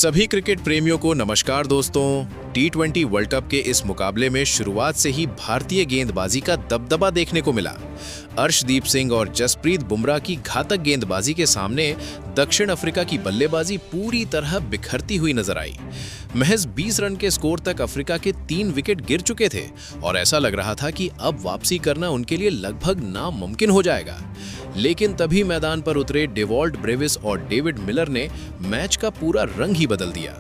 सभी क्रिकेट प्रेमियों को नमस्कार दोस्तों। T20 वर्ल्ड कप के इस मुकाबले में शुरुआत से ही भारतीय गेंदबाजी का दबदबा देखने को मिला। अर्शदीप सिंह और जसप्रीत बुमराह की घातक गेंदबाजी के सामने दक्षिण अफ्रीका की बल्लेबाजी पूरी तरह बिखरती हुई नजर आई। महज 20 रन के स्कोर तक अफ्रीका के 3 विकेट गिर चुके थे और ऐसा लग रहा था कि अब वापसी करना उनके लिए लगभग नामुमकिन हो जाएगा। लेकिन तभी मैदान पर उतरे डेवॉल्ट ब्रेविस और डेविड मिलर ने मैच का पूरा रंग ही बदल दिया।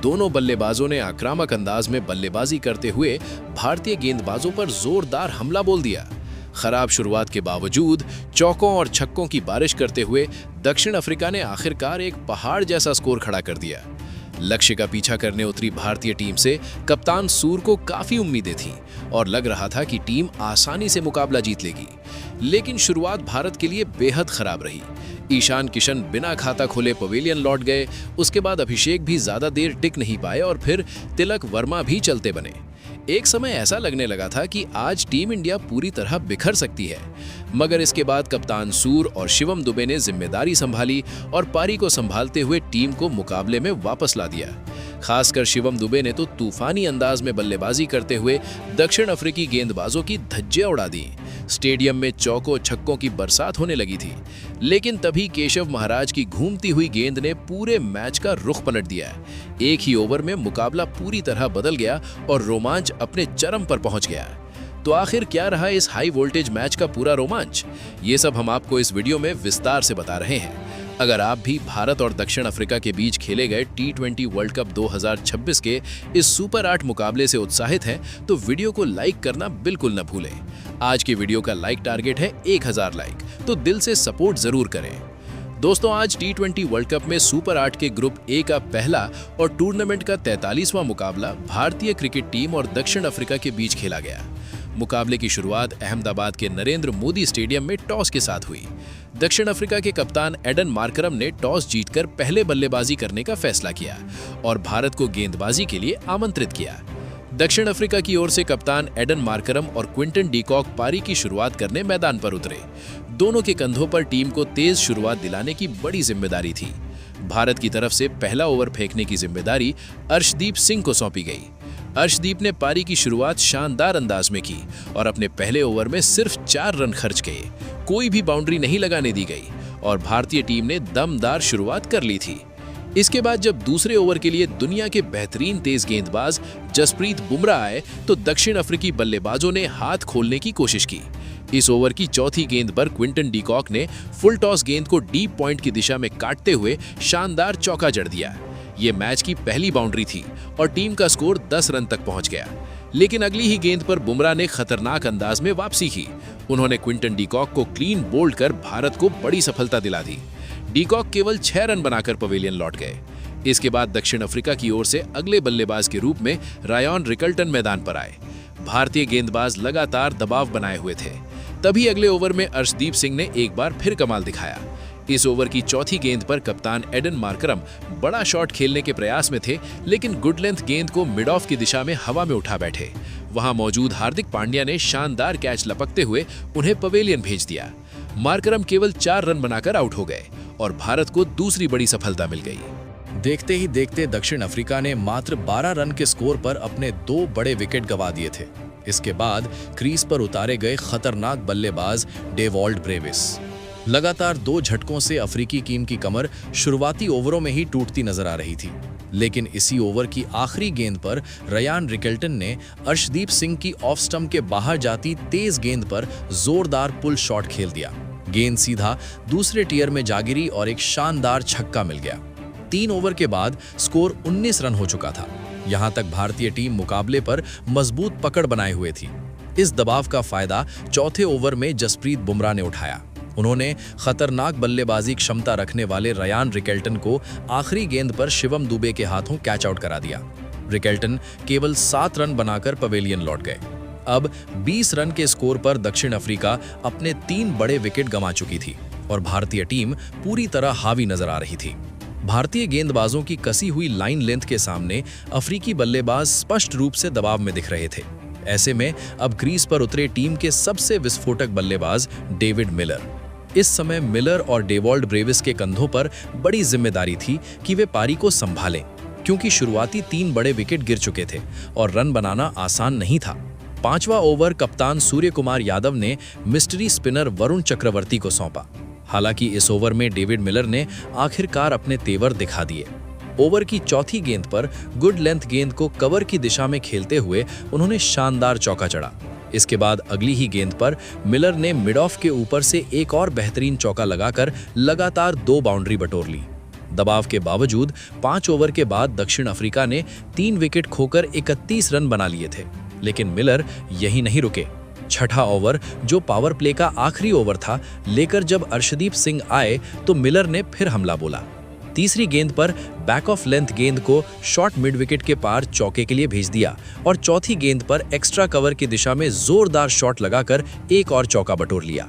दोनों बल्लेबाजों ने आक्रामक अंदाज में बल्लेबाजी करते हुए भारतीय गेंदबाजों पर जोरदार हमला बोल दिया। खराब शुरुआत के बावजूद चौकों और छक्कों की बारिश करते हुए दक्षिण अफ्रीका ने आखिरकार एक पहाड़ जैसा स्कोर खड़ा कर दिया। लक्ष्य का पीछा करने उतरी भारतीय टीम से कप्तान सूर को काफी उम्मीदें थीं और लग रहा था कि टीम आसानी से मुकाबला जीत लेगी। लेकिन शुरुआत भारत के लिए बेहद खराब रही। ईशान किशन बिना खाता खोले पवेलियन लौट गए। उसके बाद अभिषेक भी ज्यादा देर टिक नहीं पाए और फिर तिलक वर्मा भी चलते बने। एक समय ऐसा लगने लगा था कि आज टीम इंडिया पूरी तरह बिखर सकती है, मगर इसके बाद कप्तान सूर और शिवम दुबे ने जिम्मेदारी संभाली और पारी को संभालते हुए टीम को मुकाबले में वापस ला दिया। खासकर शिवम दुबे ने तो तूफानी अंदाज में बल्लेबाजी करते हुए दक्षिण अफ्रीकी गेंदबाजों की धज्जियां उड़ा दी। स्टेडियम में चौकों छक्कों की बरसात होने लगी थी। लेकिन तभी केशव महाराज की घूमती हुई गेंद ने पूरे मैच का रुख पलट दिया। एक ही ओवर में मुकाबला पूरी तरह बदल गया और रोमांच अपने चरम पर पहुंच गया। तो आखिर क्या रहा इस हाई वोल्टेज मैच का पूरा रोमांच? ये सब हम आपको इस वीडियो में विस्तार से बता रहे हैं। अगर आप भी भारत और दक्षिण अफ्रीका के बीच खेले गए T20 वर्ल्ड कप 2026 के इस सुपर 8 मुकाबले से उत्साहित हैं, तो वीडियो को लाइक करना बिल्कुल न भूलें। आज की वीडियो का लाइक टारगेट है 1000 लाइक, तो दिल से सपोर्ट जरूर करें। दोस्तों, आज T20 वर्ल्ड कप में सुपर 8 के ग्रुप ए का पहला और टूर्नामेंट का 43वां मुकाबला भारतीय क्रिकेट टीम और दक्षिण अफ्रीका के बीच खेला गया। मुकाबले की शुरुआत अहमदाबाद के नरेंद्र मोदी स्टेडियम में टॉस के साथ हुई। दक्षिण अफ्रीका के कप्तान एडन मार्करम ने टॉस जीतकर पहले बल्लेबाजी करने का फैसला किया और भारत को गेंदबाजी के लिए आमंत्रित किया। दक्षिण अफ्रीका की ओर से कप्तान एडन मार्करम और क्विंटन डीकॉक पारी की शुरुआत करने मैदान पर उतरे। दोनों के कंधों पर टीम को तेज शुरुआत दिलाने की बड़ी जिम्मेदारी थी। भारत की तरफ से पहला ओवर फेंकने की जिम्मेदारी अर्शदीप सिंह को सौंपी गई। अर्शदीप ने पारी की शुरुआत शानदार अंदाज में की और अपने पहले ओवर में सिर्फ 4 रन खर्च किए। कोई भी बाउंड्री नहीं लगाने दी गई और भारतीय टीम ने दमदार शुरुआत कर ली थी। इसके बाद जब दूसरे ओवर के लिए दुनिया के बेहतरीन तेज गेंदबाज जसप्रीत बुमराह आए, तो दक्षिण अफ्रीकी बल्लेबाजों ने हाथ खोलने की कोशिश की। इस ओवर की चौथी गेंद पर क्विंटन डीकॉक ने फुल टॉस गेंद को डीप पॉइंट की दिशा में काटते हुए शानदार चौका जड़ दिया। ये मैच की पहली बाउंड्री थी और टीम का स्कोर 10 रन तक पहुंच गया। लेकिन अगली ही गेंद पर बुमराह ने खतरनाक अंदाज में वापसी की। उन्होंने क्विंटन डीकॉक को क्लीन बोल्ड कर भारत को बड़ी सफलता दिला दी। डीकॉक केवल 6 रन बनाकर पवेलियन लौट गए। इसके बाद दक्षिण अफ्रीका की ओर से अगले बल्लेबाज के रूप में रायन रिकल्टन मैदान पर आए। भारतीय गेंदबाज लगातार दबाव बनाए हुए थे। तभी अगले ओवर में अर्शदीप सिंह ने एक बार फिर कमाल दिखाया। इस ओवर की चौथी गेंद पर कप्तान एडन मार्करम बड़ा शॉट खेलने के प्रयास में थे, लेकिन गुड लेंथ गेंद को मिड ऑफ की दिशा में हवा में उठा बैठे। वहां मौजूद हार्दिक पांड्या ने शानदार कैच लपकते हुए उन्हें पवेलियन भेज दिया। मार्करम केवल 4 रन बनाकर आउट हो गए और भारत को दूसरी बड़ी सफलता मिल गई। देखते ही देखते दक्षिण अफ्रीका ने मात्र 12 रन के स्कोर पर अपने 2 बड़े विकेट गंवा दिए थे। इसके बाद क्रीज पर उतारे गए खतरनाक बल्लेबाज डेवॉल्ट ब्रेविस। लगातार 2 झटकों से अफ्रीकी टीम की कमर शुरुआती ओवरों में ही टूटती नजर आ रही थी। लेकिन इसी ओवर की आखिरी गेंद पर रायन रिकल्टन ने अर्शदीप सिंह की ऑफ स्टंप के बाहर जाती तेज गेंद पर जोरदार पुल शॉट खेल दिया। गेंद सीधा दूसरे टियर में जा गिरी और एक शानदार छक्का मिल गया। 3 ओवर के बाद स्कोर 19 रन हो चुका था। यहां तक भारतीय टीम मुकाबले पर मजबूत पकड़ बनाए हुए थी। इस दबाव का फायदा चौथे ओवर में जसप्रीत बुमराह ने उठाया। उन्होंने खतरनाक बल्लेबाजी क्षमता रखने वाले रायन रिकल्टन को आखिरी गेंद पर शिवम दुबे के हाथों कैच आउट करा दिया। रिकल्टन केवल 7 रन बनाकर पवेलियन लौट गए। अब 20 रन के स्कोर पर दक्षिण अफ्रीका अपने 3 बड़े विकेट गंवा चुकी थी और भारतीय टीम पूरी तरह हावी नजर आ रही थी। भारतीय गेंदबाजों की कसी हुई लाइन लेंथ के सामने अफ्रीकी बल्लेबाज स्पष्ट रूप से दबाव में दिख रहे थे। ऐसे में अब क्रीज पर उतरे टीम के सबसे विस्फोटक बल्लेबाज डेविड मिलर। इस समय मिलर और डेवॉल्ट ब्रेविस के कंधों पर बड़ी जिम्मेदारी थी कि वे पारी को संभालें। क्योंकि शुरुआती 3 बड़े विकेट गिर चुके थे और रन बनाना आसान नहीं था। 5वां ओवर कप्तान सूर्य कुमार यादव ने मिस्ट्री स्पिनर वरुण चक्रवर्ती को सौंपा। हालांकि इस ओवर में डेविड मिलर ने आखिरकार अपने तेवर दिखा दिए। ओवर की चौथी गेंद पर गुड लेंथ गेंद को कवर की दिशा में खेलते हुए उन्होंने शानदार चौका जड़ा। इसके बाद अगली ही गेंद पर मिलर ने मिड ऑफ के ऊपर से एक और बेहतरीन चौका लगाकर लगातार 2 बाउंड्री बटोर ली। दबाव के बावजूद 5 ओवर के बाद दक्षिण अफ्रीका ने 3 विकेट खोकर 31 रन बना लिए थे, लेकिन मिलर यही नहीं रुके। छठा ओवर, जो पावर प्ले का आखिरी ओवर था, लेकर जब अर्शदीप सिंह आए तो मिलर ने फिर हमला बोला। तीसरी गेंद पर बैक ऑफ लेंथ गेंद को शॉर्ट मिड विकेट के पार चौके के लिए भेज दिया और चौथी गेंद पर एक्स्ट्रा कवर की दिशा में जोरदार शॉट लगाकर एक और चौका बटोर लिया।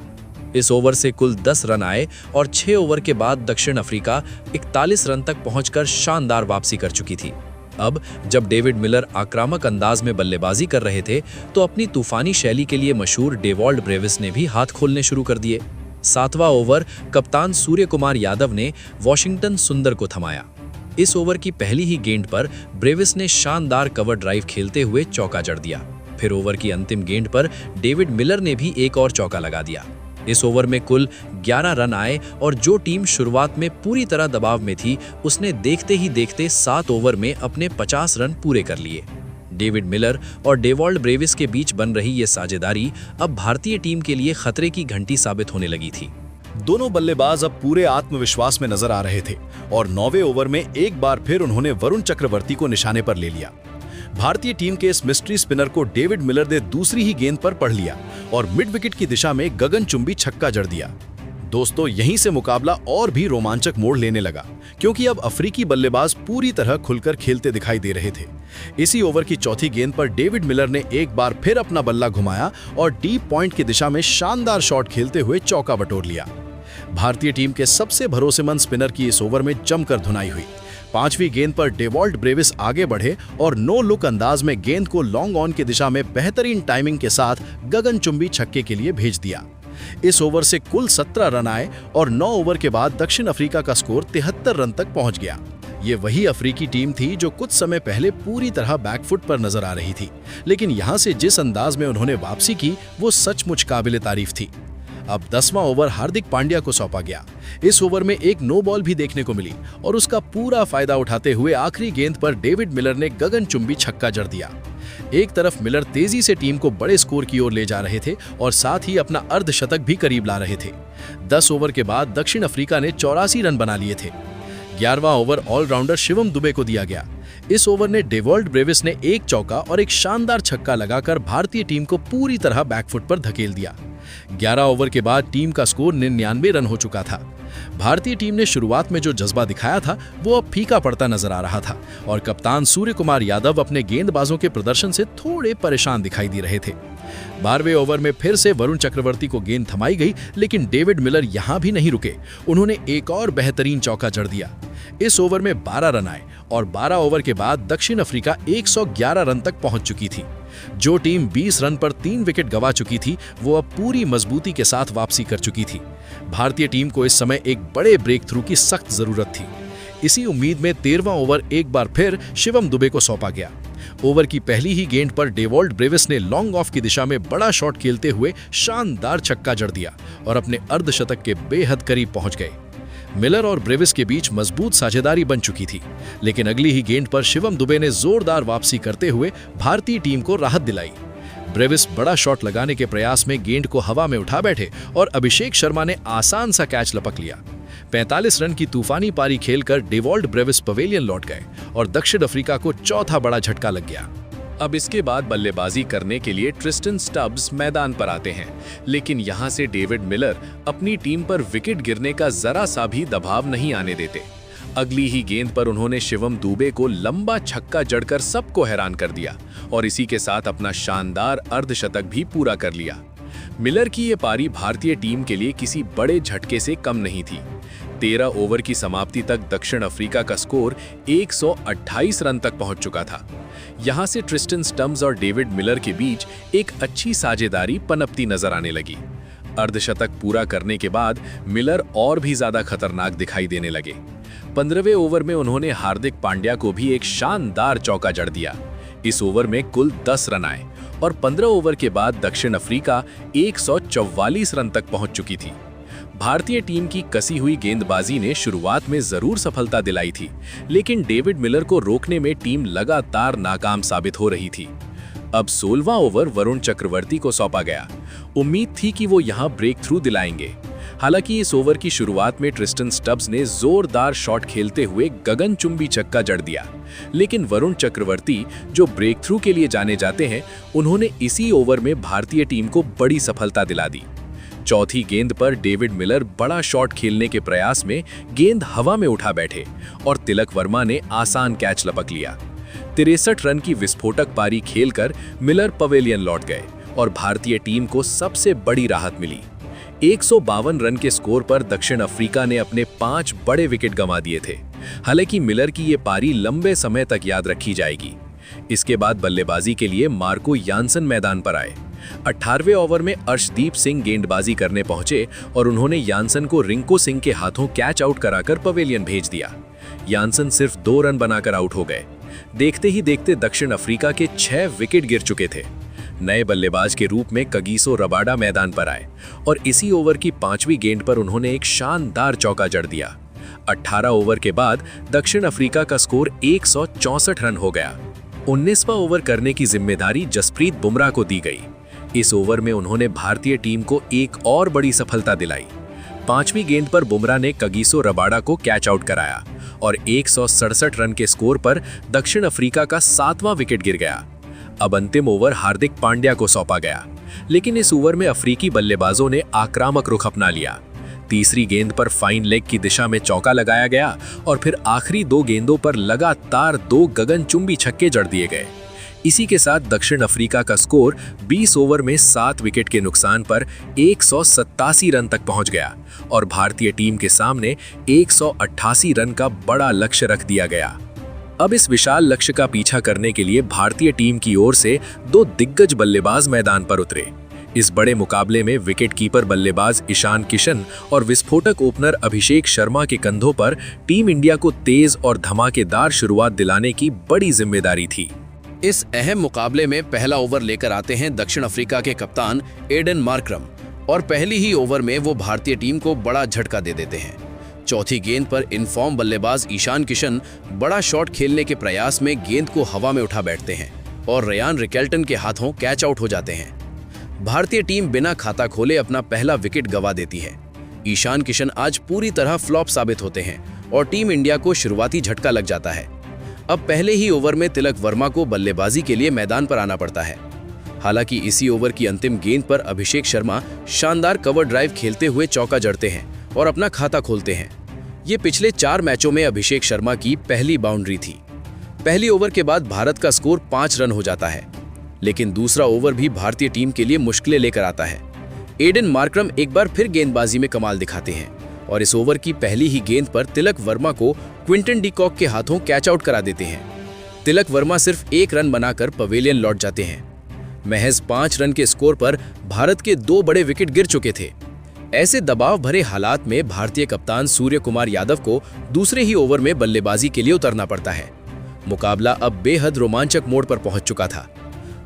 इस ओवर से कुल 10 रन आए और 6 ओवर के बाद दक्षिण अफ्रीका 41 रन तक पहुंचकर शानदार वापसी कर चुकी थी। अब जब डेविड मिलर आक्रामक अंदाज में बल्लेबाजी कर रहे थे तो अपनी तूफानी शैली के लिए मशहूर डेवॉल्ड ब्रेविस ने भी हाथ खोलने शुरू कर दिए। 7वां ओवर कप्तान सूर्य कुमार यादव ने वॉशिंगटन सुंदर को थमाया। इस ओवर की पहली ही गेंद पर ब्रेविस ने शानदार कवर ड्राइव खेलते हुए चौका जड़ दिया। फिर ओवर की अंतिम गेंद पर डेविड मिलर ने भी एक और चौका लगा दिया। इस ओवर में कुल 11 रन आए और जो टीम शुरुआत में पूरी तरह दबाव में थी, उसने देखते ही देखते 7 ओवर में अपने 50 रन पूरे कर लिए। डेविड मिलर और डेवॉल्ड ब्रेविस के बीच बन रही ये साझेदारी अब भारतीय टीम के लिए खतरे की घंटी साबित होने लगी थी। दोनों बल्लेबाज अब पूरे आत्मविश्वास में नजर आ रहे थे और 9वें ओवर में एक बार फिर उन्होंने वरुण चक्रवर्ती को निशाने पर ले लिया। भारतीय टीम के इस मिस्ट्री स्पिनर को डेविड मिलर ने दूसरी ही गेंद पर पढ़ लिया और मिड विकेट की दिशा में गगनचुंबी छक्का जड़ दिया। दोस्तों, यहीं से मुकाबला और भी रोमांचक मोड़ लेने लगा, क्योंकि अब अफ्रीकी बल्लेबाज पूरी तरह खुलकर खेलते दिखाई दे रहे थे। इसी ओवर की चौथी गेंद पर डेविड मिलर ने एक बार फिर अपना बल्ला घुमाया और डीप पॉइंट की दिशा में शानदार शॉट खेलते हुए चौका बटोर लिया। भारतीय टीम के सबसे भरोसेमंद स्पिनर की इस ओवर में जमकर धुनाई हुई। 5वीं गेंद पर डेवॉल्ड ब्रेविस आगे बढ़े और नो लुक अंदाज में गेंद को लॉन्ग ऑन की दिशा में बेहतरीन टाइमिंग के साथ गगनचुंबी छक्के के लिए भेज दिया। इस ओवर से कुल 17 रन आए और 9 ओवर के बाद दक्षिण अफ्रीका का स्कोर 73 रन तक पहुंच गया। ये वही अफ्रीकी टीम थी जो कुछ समय पहले पूरी तरह बैकफुट पर नजर आ रही थी, लेकिन यहां से जिस अंदाज में उन्होंने वापसी की वो सचमुच काबिले तारीफ थी। अब 10वां ओवर हार्दिक पांड्या को सौंपा गया। इस ओवर में एक नो बॉल भी देखने को मिली और उसका पूरा फायदा उठाते हुए आखिरी गेंद पर डेविड मिलर ने गगनचुंबी छक्का जड़ दिया। एक तरफ मिलर तेजी से टीम को बड़े स्कोर की ओर ले जा रहे थे और साथ ही अपना अर्धशतक भी करीब ला रहे थे। 10 ओवर के बाद दक्षिण अफ्रीका ने 84 रन बना लिए थे। 11वां ओवर ऑलराउंडर शिवम दुबे को दिया गया। इस ओवर ने डेवॉल्ड ब्रेविस ने एक चौका और एक शानदार छक्का लगाकर भारतीय टीम को पूरी तरह बैकफुट पर धकेल दिया। 11 ओवर के बाद टीम का स्कोर 99 रन हो चुका था। भारतीय टीम ने शुरुआत में जो जज्बा दिखाया था वो अब फीका पड़ता नजर आ रहा था और कप्तान सूर्य कुमार यादव अपने गेंदबाजों के प्रदर्शन से थोड़े परेशान दिखाई दे रहे थे। 12वें ओवर में फिर से वरुण चक्रवर्ती को गेंद थमाई गई, लेकिन डेविड मिलर यहां भी नहीं रुके। उन्होंने एक और बेहतरीन चौका जड़ दिया। इस ओवर में 12 रन आए और 12 ओवर के बाद दक्षिण अफ्रीका 111 रन तक पहुंच चुकी थी। जो टीम 20 रन पर 3 विकेट गंवा चुकी थी, वो अब पूरी मजबूती के साथ वापसी कर चुकी थी। भारतीय टीम को इस समय एक बड़े ब्रेक थ्रू की सख्त जरूरत थी। इसी उम्मीद में 13वां ओवर एक बार फिर शिवम दुबे को सौंपा गया। ओवर की पहली ही गेंद पर डेवॉल्ड ब्रेविस ने लॉन्ग ऑफ की दिशा में बड़ा शॉट खेलते हुए शानदार छक्का जड़ दिया और अपने अर्धशतक के बेहद करीब पहुंच गए। मिलर और ब्रेविस के बीच मजबूत साझेदारी बन चुकी थी, लेकिन अगली ही गेंद पर शिवम दुबे ने जोरदार वापसी करते हुए भारतीय टीम को राहत दिलाई। ब्रेविस बड़ा शॉट लगाने के प्रयास में गेंद को हवा में उठा बैठे और अभिषेक शर्मा ने आसान सा कैच लपक लिया। 45 रन की तूफानी पारी खेलकर डेवॉल्ड ब्रेविस पवेलियन लौट गए और दक्षिण अफ्रीका को चौथा बड़ा झटका लग गया। अब इसके बाद बल्लेबाजी करने के लिए ट्रिस्टन स्टब्स मैदान पर आते हैं, लेकिन यहां से डेविड मिलर अपनी टीम पर विकेट गिरने का जरा सा भी दबाव नहीं आने देते। अगली ही गेंद पर उन्होंने शिवम दुबे को लंबा छक्का जड़कर सबको हैरान कर दिया और इसी के साथ अपना शानदार अर्धशतक भी पूरा कर लिया। मिलर की ये पारी भारतीय टीम के लिए किसी बड़े झटके से कम नहीं थी। 13 ओवर की समाप्ति तक दक्षिण अफ्रीका का स्कोर 128 रन तक पहुंच चुका था। यहां से ट्रिस्टन स्टब्स और डेविड मिलर के बीच एक अच्छी साझेदारी पनपती नजर आने लगी। अर्धशतक पूरा करने के बाद मिलर और भी ज्यादा खतरनाक दिखाई देने लगे। 15वें ओवर में उन्होंने हार्दिक पांड्या को भी एक शानदार चौका जड़ दिया। इस ओवर में कुल 10 रन आए और 15 ओवर के बाद दक्षिण अफ्रीका 144 रन तक पहुंच चुकी थी। भारतीय टीम की कसी हुई गेंदबाजी ने शुरुआत में जरूर सफलता दिलाई थी, लेकिन डेविड मिलर को रोकने में टीम लगातार नाकाम साबित हो रही थी। अब 16वां ओवर वरुण चक्रवर्ती को सौंपा गया। उम्मीद थी कि वो यहां ब्रेक थ्रू दिलाएंगे। हालांकि इस ओवर की शुरुआत में ट्रिस्टन स्टब्स ने जोरदार शॉट खेलते हुए गगनचुंबी छक्का जड़ दिया, लेकिन वरुण चक्रवर्ती, जो ब्रेक थ्रू के लिए जाने जाते हैं, उन्होंने इसी ओवर में भारतीय टीम को बड़ी सफलता दिला दी। चौथी गेंद पर डेविड मिलर बड़ा शॉट खेलने के प्रयास में गेंद हवा में उठा बैठे और तिलक वर्मा ने आसान कैच लपक लिया। 63 रन की विस्फोटक पारी खेलकर मिलर पवेलियन लौट गए और भारतीय टीम को सबसे बड़ी राहत मिली। 152 रन के स्कोर पर दक्षिण अफ्रीका ने अपने 5 बड़े विकेट गंवा दिए थे। हालांकि मिलर की ये पारी लंबे समय तक याद रखी जाएगी। इसके बाद बल्लेबाजी के लिए मार्को यानसन मैदान पर आए। 18वें ओवर में अर्शदीप सिंह गेंदबाजी करने पहुंचे और उन्होंने यानसन को रिंकू सिंह के हाथों कैच आउट कराकर पवेलियन भेज दिया। यानसन सिर्फ 2 रन बनाकर आउट हो गए। देखते ही देखते दक्षिण अफ्रीका के 6 विकेट गिर चुके थे। नए बल्लेबाज के रूप में कगिसो रबाडा मैदान पर आए और इसी ओवर की 5वीं गेंद पर उन्होंने एक शानदार चौका जड़ दिया। 18 ओवर के बाद दक्षिण अफ्रीका का स्कोर 164 रन हो गया। 19वां ओवर करने की जिम्मेदारी जसप्रीत बुमराह को दी गई। इस ओवर में उन्होंने भारतीय टीम को एक और बड़ी सफलता दिलाई। 5वीं गेंद पर बुमराह ने कगिसो रबाडा को कैच आउट कराया और 167 रन के स्कोर पर दक्षिण अफ्रीका का 7वां विकेट गिर गया। अब अंतिम ओवर हार्दिक पांड्या को सौंपा गया, लेकिन इस ओवर में अफ्रीकी बल्लेबाजों ने आक्रामक रुख अपना लिया। तीसरी गेंद पर फाइन लेग की दिशा में चौका लगाया गया और फिर आखिरी 2 गेंदों पर लगातार 2 गगनचुंबी छक्के जड़ दिए गए। इसी के साथ दक्षिण अफ्रीका का स्कोर 20 ओवर में 7 विकेट के नुकसान पर 187 रन तक पहुंच गया और भारतीय टीम के सामने 188 रन का बड़ा लक्ष्य रख दिया गया। अब इस विशाल लक्ष्य का पीछा करने के लिए भारतीय टीम की ओर से 2 दिग्गज बल्लेबाज मैदान पर उतरे। इस बड़े मुकाबले में विकेट कीपर बल्लेबाज ईशान किशन और विस्फोटक ओपनर अभिषेक शर्मा के कंधों पर टीम इंडिया को तेज और धमाकेदार शुरुआत दिलाने की बड़ी जिम्मेदारी थी। इस अहम मुकाबले में पहला ओवर लेकर आते हैं दक्षिण अफ्रीका के कप्तान एडन मार्क्रम और पहली ही ओवर में वो भारतीय टीम को बड़ा झटका दे देते हैं। चौथी गेंद पर इनफॉर्म बल्लेबाज ईशान किशन बड़ा शॉट खेलने के प्रयास में गेंद को हवा में उठा बैठते हैं और रेयान रिकेल्टन के हाथों कैच आउट हो जाते हैं। भारतीय टीम बिना खाता खोले अपना पहला विकेट गंवा देती है। ईशान किशन आज पूरी तरह फ्लॉप साबित होते हैं और टीम इंडिया को शुरुआती झटका लग जाता है। अब पहले ही ओवर में तिलक वर्मा को बल्लेबाजी के लिए मैदान पर आना पड़ता है। हालांकि इसी ओवर की अंतिम गेंद पर अभिषेक शर्मा शानदार कवर ड्राइव खेलते हुए चौका जड़ते हैं और अपना खाता खोलते हैं। ये पिछले 4 मैचों में अभिषेक शर्मा की पहली बाउंड्री थी। पहली ओवर के बाद भारत का स्कोर 5 रन हो जाता है, लेकिन दूसरा ओवर भी भारतीय टीम के लिए मुश्किलें लेकर आता है। एडन मार्क्रम एक बार फिर गेंदबाजी में कमाल दिखाते हैं और इस ओवर की पहली ही गेंद पर तिलक वर्मा को क्विंटन डी कॉक के हाथों कैच आउट करा देते हैं। तिलक वर्मा सिर्फ 1 रन बनाकर पवेलियन लौट जाते हैं। महज 5 रन के स्कोर पर भारत के 2 बड़े विकेट गिर चुके थे। ऐसे दबाव भरे हालात में भारतीय कप्तान सूर्य कुमार यादव को दूसरे ही ओवर में बल्लेबाजी के लिए उतरना पड़ता है। मुकाबला अब बेहद रोमांचक मोड़ पर पहुंच चुका था।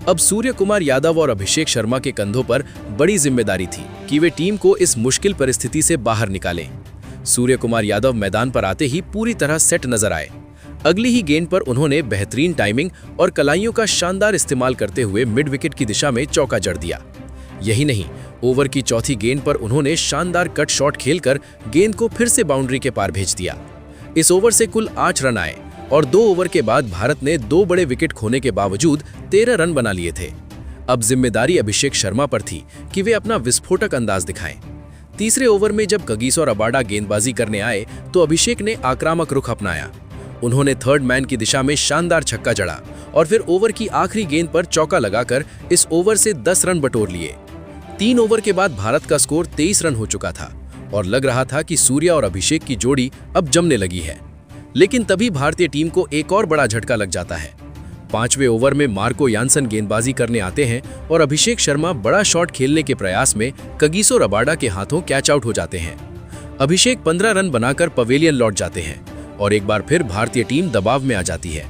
अब सूर्य कुमार यादव और अभिषेक शर्मा के कंधों पर बड़ी जिम्मेदारी थी कि वे टीम को इस मुश्किल परिस्थिति से बाहर निकालें। सूर्य कुमार यादव मैदान पर आते ही पूरी तरह सेट नजर आए। अगली ही गेंद पर उन्होंने बेहतरीन टाइमिंग और कलाइयों का शानदार इस्तेमाल करते हुए मिड विकेट की दिशा में चौका जड़ दिया। यही नहीं, ओवर की चौथी गेंद पर उन्होंने शानदार कट शॉट खेलकर गेंद को फिर से बाउंड्री के पार भेज दिया। इस ओवर से कुल 8 रन आए और 2 ओवर के बाद भारत ने 2 बड़े विकेट खोने के बावजूद 13 रन बना लिए थे। अब जिम्मेदारी अभिषेक शर्मा पर थी कि वे अपना विस्फोटक अंदाज दिखाएं। तीसरे ओवर में जब कगिसो रबाडा गेंदबाजी करने आए तो अभिषेक ने आक्रामक रुख अपनाया। उन्होंने थर्ड मैन की दिशा में शानदार छक्का जड़ा और फिर ओवर की आखिरी गेंद पर चौका लगाकर इस ओवर से 10 रन बटोर लिए। 3 ओवर के बाद भारत का स्कोर 23 रन हो चुका था और लग रहा था कि सूर्या और अभिषेक की जोड़ी अब जमने लगी है। लेकिन तभी भारतीय टीम को एक और बड़ा झटका लग जाता है। 5वें ओवर में मार्को यानसन गेंदबाजी करने आते हैं और अभिषेक शर्मा बड़ा शॉट खेलने के प्रयास में कगिसो रबाडा के हाथों कैच आउट हो जाते हैं। अभिषेक 15 रन बनाकर पवेलियन लौट जाते हैं और एक बार फिर भारतीय टीम दबाव में आ जाती है।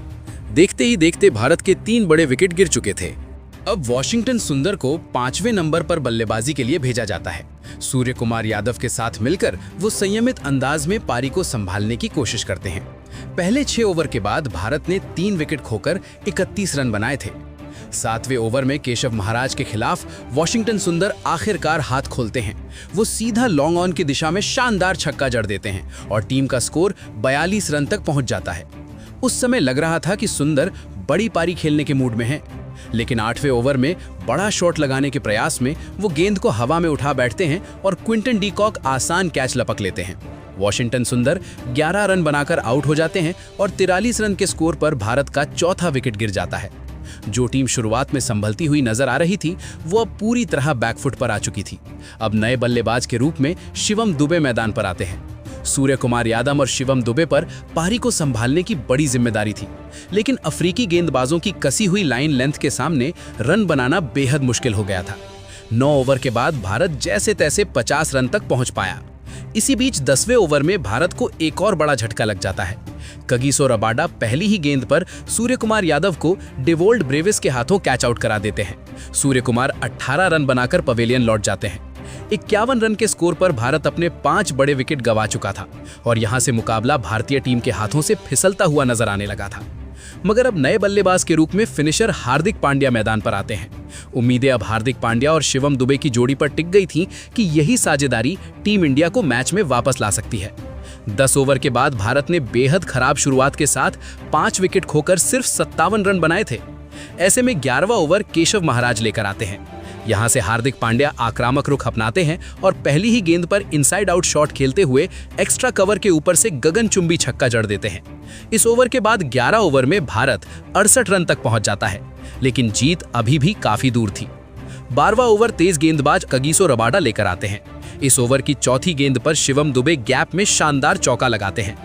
देखते ही देखते भारत के 3 बड़े विकेट गिर चुके थे। अब वॉशिंगटन सुंदर को 5वें नंबर पर बल्लेबाजी के लिए भेजा जाता है। सूर्य कुमार यादव के साथ मिलकर वो संयमित अंदाज में पारी को संभालने की कोशिश करते हैं। पहले 6 ओवर के बाद भारत ने 3 विकेट खोकर 31 रन बनाए थे। 7वें ओवर में केशव महाराज के खिलाफ वॉशिंगटन सुंदर आखिरकार हाथ खोलते हैं। वो सीधा लॉन्ग ऑन की दिशा में शानदार छक्का जड़ देते हैं और टीम का स्कोर 42 रन तक पहुंच जाता है। उस समय लग रहा था कि सुंदर बड़ी पारी खेलने के मूड में हैं, लेकिन 8वें ओवर में बड़ा शॉट लगाने के प्रयास में वो गेंद को हवा में उठा बैठते हैं और क्विंटन डी कॉक आसान कैच लपक लेते हैं। वॉशिंगटन सुंदर 11 रन बनाकर आउट हो जाते हैं और 43 रन के स्कोर पर भारत का चौथा विकेट गिर जाता है। जो टीम शुरुआत में संभलती हुई नजर आ रही थी, वो अब पूरी तरह बैकफुट पर आ चुकी थी। अब नए बल्लेबाज के रूप में शिवम दुबे मैदान पर आते हैं। सूर्य कुमार यादव और शिवम दुबे पर पारी को संभालने की बड़ी जिम्मेदारी थी, लेकिन अफ्रीकी गेंदबाजों की कसी हुई लाइन लेंथ के सामने रन बनाना बेहद मुश्किल हो गया था। 9 ओवर के बाद भारत जैसे तैसे 50 रन तक पहुंच पाया। इसी बीच 10वें ओवर में भारत को एक और बड़ा झटका लग जाता है। कगिसो रबाडा पहली ही गेंद पर सूर्य कुमार यादव को डेवोल्ड ब्रेविस के हाथों कैच आउट करा देते हैं। सूर्य कुमार 18 रन बनाकर पवेलियन लौट जाते हैं। 51 रन के स्कोर पर भारत अपने 5 बड़े विकेट गंवा चुका था और यहां से मुकाबला भारतीय टीम के हाथों से फिसलता हुआ नजर आने लगा था। मगर अब नए बल्लेबाज के रूप में फिनिशर हार्दिक पांड्या मैदान पर आते हैं। उम्मीदें अब हार्दिक पांड्या और शिवम दुबे की जोड़ी पर टिक गई थी कि यही साझेदारी टीम इंडिया को मैच में वापस ला सकती है। 10 ओवर के बाद भारत ने बेहद खराब शुरुआत के साथ 5 विकेट खोकर सिर्फ 57 रन बनाए थे। ऐसे में 11वां ओवर केशव महाराज लेकर आते हैं। यहां से हार्दिक पांड्या आक्रामक रुख अपनाते हैं और पहली ही गेंद पर इनसाइड आउट शॉट खेलते हुए एक्स्ट्रा कवर के ऊपर से गगनचुंबी छक्का जड़ देते हैं। इस ओवर के बाद 11 ओवर में भारत 68 रन तक पहुंच जाता है, लेकिन जीत अभी भी काफी दूर थी। 12वां ओवर तेज गेंदबाज कगिसो रबाडा लेकर आते हैं। इस ओवर की चौथी गेंद पर शिवम दुबे गैप में शानदार चौका लगाते हैं।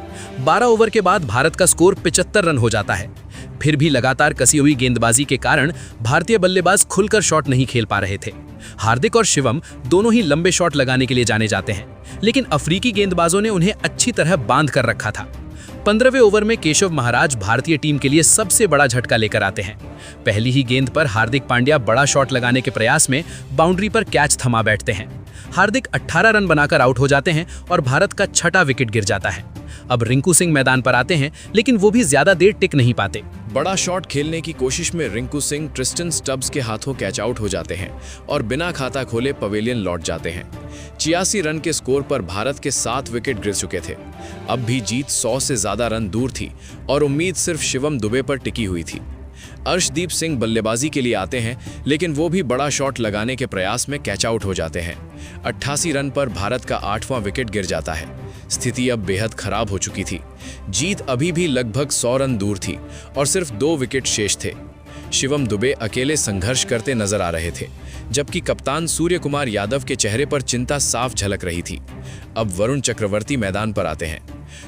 12 ओवर के बाद भारत का स्कोर 75 रन हो जाता है। फिर भी लगातार कसी हुई गेंदबाजी के कारण भारतीय बल्लेबाज खुलकर शॉट नहीं खेल पा रहे थे। हार्दिक और शिवम दोनों ही लंबे शॉट लगाने के लिए जाने जाते हैं, लेकिन अफ्रीकी गेंदबाजों ने उन्हें अच्छी तरह बांध कर रखा था। 15वें ओवर में केशव महाराज भारतीय टीम के लिए सबसे बड़ा झटका लेकर आते हैं। पहली ही गेंद पर हार्दिक पांड्या बड़ा शॉट लगाने के प्रयास में बाउंड्री पर कैच थमा बैठते हैं। हार्दिक 18 रन बनाकर आउट हो जाते हैं और भारत का 6वां विकेट गिर जाता है। अब रिंकू सिंह मैदान पर आते हैं, लेकिन वो भी ज्यादा देर टिक नहीं पाते। बड़ा शॉट खेलने की कोशिश में रिंकू सिंह ट्रिस्टन स्टब्स के हाथों कैच आउट हो जाते हैं और बिना खाता खोले पवेलियन लौट जाते हैं। 86 रन के स्कोर पर भारत के 7 विकेट गिर चुके थे। अब भी जीत 100 से ज्यादा रन दूर थी और उम्मीद सिर्फ शिवम दुबे पर टिकी हुई थी। अर्शदीप सिंह बल्लेबाजी के लिए आते हैं, लेकिन वो भी बड़ा शॉट लगाने के प्रयास में कैच आउट हो जाते हैं। 88 रन पर भारत का 8वां विकेट गिर जाता है। स्थिति अब बेहद खराब हो चुकी थी। जीत अभी भी लगभग 100 रन दूर थी और सिर्फ 2 विकेट शेष थे। शिवम दुबे अकेले संघर्ष करते नजर आ रहे थे, जबकि कप्तान सूर्य कुमार यादव के चेहरे पर चिंता साफ झलक रही थी। अब वरुण चक्रवर्ती मैदान पर आते हैं।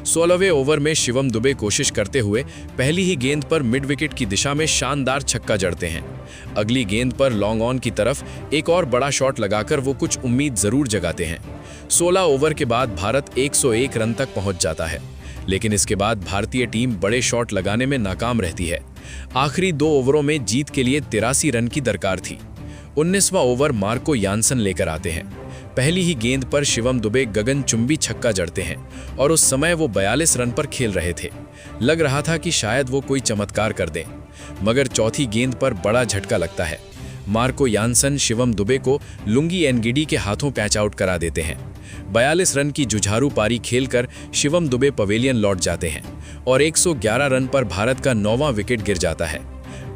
16वें ओवर में शिवम दुबे कोशिश करते हुए पहली ही गेंद पर मिड विकेट की दिशा में शानदार छक्का जड़ते हैं। अगली गेंद पर लॉन्ग ऑन की तरफ एक और बड़ा शॉट लगाकर वो कुछ उम्मीद जरूर जगाते हैं। 16 ओवर के बाद भारत 101 रन तक पहुंच जाता है, लेकिन इसके बाद भारतीय टीम बड़े शॉट लगाने में नाकाम रहती है। आखिरी 2 ओवरों में जीत के लिए 83 रन की दरकार थी। 19वां ओवर मार्को यानसन लेकर आते हैं। पहली ही गेंद पर शिवम दुबे गगनचुंबी छक्का जड़ते हैं और उस समय वो 42 रन पर खेल रहे थे। लग रहा था कि शायद वो कोई चमत्कार कर दें, मगर चौथी गेंद पर बड़ा झटका लगता है। मार्को यानसन शिवम दुबे को लुंगी एनगिडी के हाथों कैच आउट करा देते हैं। 42 रन की जुझारू पारी खेलकर शिवम दुबे पवेलियन लौट जाते हैं और 111 रन पर भारत का 9वां विकेट गिर जाता है।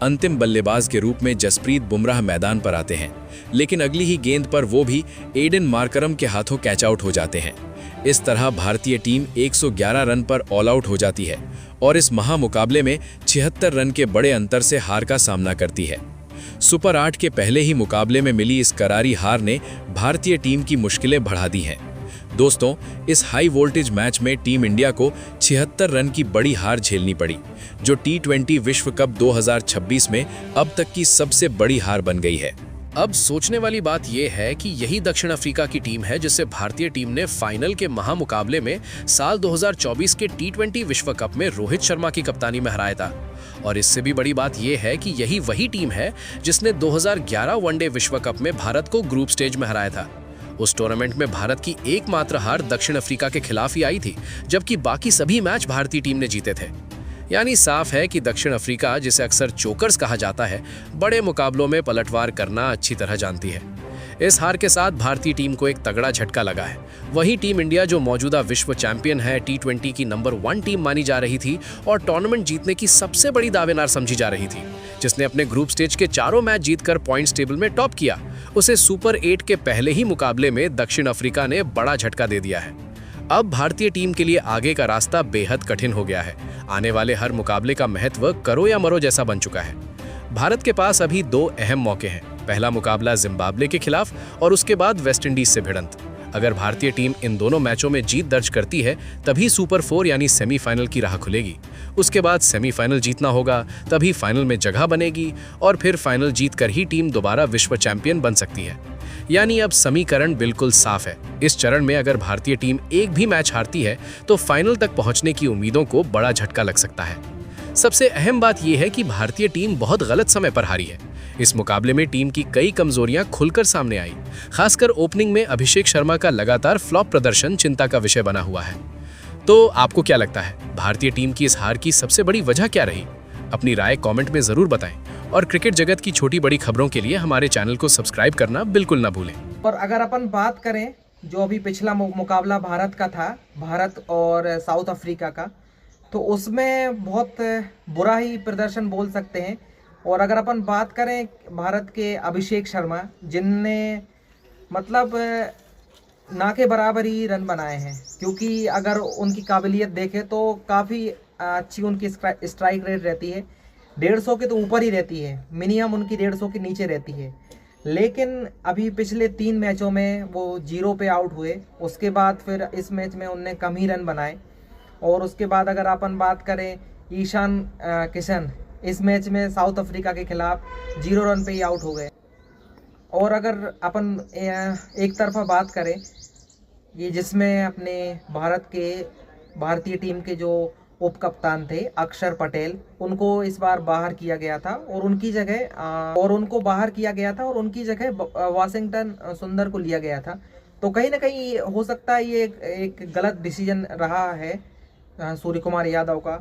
अंतिम बल्लेबाज के रूप में जसप्रीत बुमराह मैदान पर आते हैं, लेकिन अगली ही गेंद पर वो भी एडन मार्करम के हाथों कैच आउट हो जाते हैं। इस तरह भारतीय टीम 111 रन पर ऑल आउट हो जाती है और इस महामुकाबले में 76 रन के बड़े अंतर से हार का सामना करती है। सुपर 8 के पहले ही मुकाबले में मिली इस करारी हार ने भारतीय टीम की मुश्किलें बढ़ा दी हैं। दोस्तों, इस हाई वोल्टेज मैच में टीम इंडिया को 76 रन की बड़ी हार झेलनी पड़ी, जो T20 विश्व कप 2026 में अब तक की सबसे बड़ी हार बन गई है। अब सोचने वाली बात यह है कि यही दक्षिण अफ्रीका की टीम है जिससे भारतीय टीम ने फाइनल के महामुकाबले में साल 2024 के T20 विश्व कप में रोहित शर्मा की कप्तानी में हराया था। और इससे भी बड़ी बात यह है कि यही वही टीम है जिसने 2011 वनडे विश्व कप में भारत को ग्रुप स्टेज में हराया था। उस टूर्नामेंट में भारत की एकमात्र हार दक्षिण अफ्रीका के खिलाफ ही आई थी, जबकि बाकी सभी मैच भारतीय टीम ने जीते थे। यानी साफ है कि दक्षिण अफ्रीका, जिसे अक्सर चोकर्स कहा जाता है, बड़े मुकाबलों में पलटवार करना अच्छी तरह जानती है। इस हार के साथ भारतीय टीम को एक तगड़ा झटका लगा है। वहीं टीम इंडिया, जो मौजूदा विश्व चैंपियन है, T20 की नंबर 1 टीम मानी जा रही थी और टूर्नामेंट जीतने की सबसे बड़ी दावेदार समझी जा रही थी, जिसने अपने ग्रुप स्टेज के चारों मैच जीतकर पॉइंट्स टेबल में टॉप किया, उसे सुपर 8 के पहले ही मुकाबले में दक्षिण अफ्रीका ने बड़ा झटका दे दिया है। अब भारतीय टीम के लिए आगे का रास्ता बेहद कठिन हो गया है। आने वाले हर मुकाबले का महत्व करो या मरो जैसा बन चुका है। भारत के पास अभी 2 अहम मौके हैं। पहला मुकाबला जिम्बाब्वे के खिलाफ और उसके बाद वेस्टइंडीज से भिड़ंत। अगर भारतीय टीम इन दोनों मैचों में जीत दर्ज करती है, तभी सुपर 4 यानी सेमीफाइनल की राह खुलेगी। उसके बाद सेमीफाइनल जीतना होगा, तभी फाइनल में जगह बनेगी और फिर फाइनल जीतकर ही टीम दोबारा विश्व चैंपियन बन सकती है। यानी अब समीकरण बिल्कुल साफ है। इस चरण में अगर भारतीय टीम एक भी मैच हारती है तो फाइनल तक पहुंचने की उम्मीदों को बड़ा झटका लग सकता है। सबसे अहम बात यह है कि भारतीय टीम बहुत गलत समय पर हारी है। इस मुकाबले में टीम की कई कमजोरियां खुलकर सामने आई। खासकर ओपनिंग में अभिषेक शर्मा का लगातार फ्लॉप प्रदर्शन चिंता का विषय बना हुआ है। तो आपको क्या लगता है, भारतीय टीम की इस हार की सबसे बड़ी वजह क्या रही? अपनी राय कमेंट में जरूर बताएं और क्रिकेट जगत की छोटी बड़ी खबरों के लिए हमारे चैनल को सब्सक्राइब करना बिल्कुल ना भूलें। और अगर अपन बात करें जो अभी पिछला मुकाबला भारत का था, भारत और साउथ अफ्रीका का, तो उसमें बहुत बुरा ही प्रदर्शन बोल सकते हैं। और अगर अपन बात करें भारत के अभिषेक शर्मा, जिनने मतलब ना के बराबर ही रन बनाए हैं, क्योंकि अगर उनकी काबिलियत देखें तो काफ़ी अच्छी उनकी स्ट्राइक रेट रहती है। 150 के तो ऊपर ही रहती है, मिनिमम उनकी 150 के नीचे रहती है। लेकिन अभी पिछले 3 मैचों में वो 0 पे आउट हुए। उसके बाद फिर इस मैच में उनने कम ही रन बनाए। और उसके बाद अगर अपन बात करें ईशान किशन, इस मैच में साउथ अफ्रीका के खिलाफ 0 रन पे ही आउट हो गए। और अगर अपन एक तरफा बात करें, ये जिसमें अपने भारतीय टीम के जो उप कप्तान थे अक्षर पटेल, उनको इस बार बाहर किया गया था और उनकी जगह वाशिंगटन सुंदर को लिया गया था। तो कहीं ना कहीं हो सकता है ये एक गलत डिसीजन रहा है सूर्य कुमार यादव का।